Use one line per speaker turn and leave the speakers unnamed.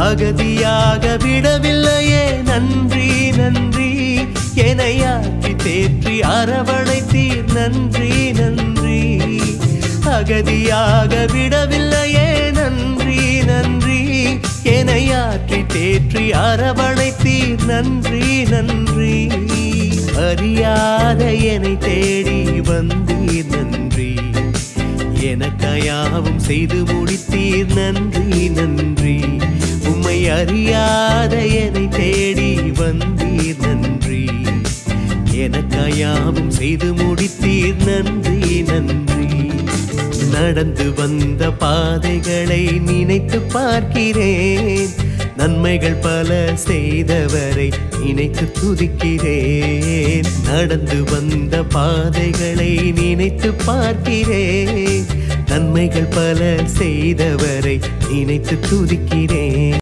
அகதியாக விடவில்லையே நன்றி நன்றி, எனையாற்றி தேற்றி அரவணைத்தீர் நன்றி நன்றி. அகதியாக விடவில்லையே நன்றி நன்றி, எனையாற்றி தேற்றி அரவணைத்தீர் நன்றி நன்றி. அறியாத என்னை தேடி வந்தீர் நன்றி, எனக்காயாவும் செய்து முடித்தீர் நன்றி நன்றி. உம்மை அறியாத என்னை தேடி வந்தீர் நன்றி, எனக்காயாவும் செய்து முடித்தீர் நன்றி நன்றி. நடந்து வந்த பாதைகளை நினைத்து பார்க்கிறேன், நன்மைகள் பல செய்தவரை நினைத்து துதிக்கிறேன். நடந்து வந்த பாதைகளை நினைத்து பார்க்கிறேன், நன்மைகள் பல செய்தவரை நினைத்து துதிக்கிறேன்.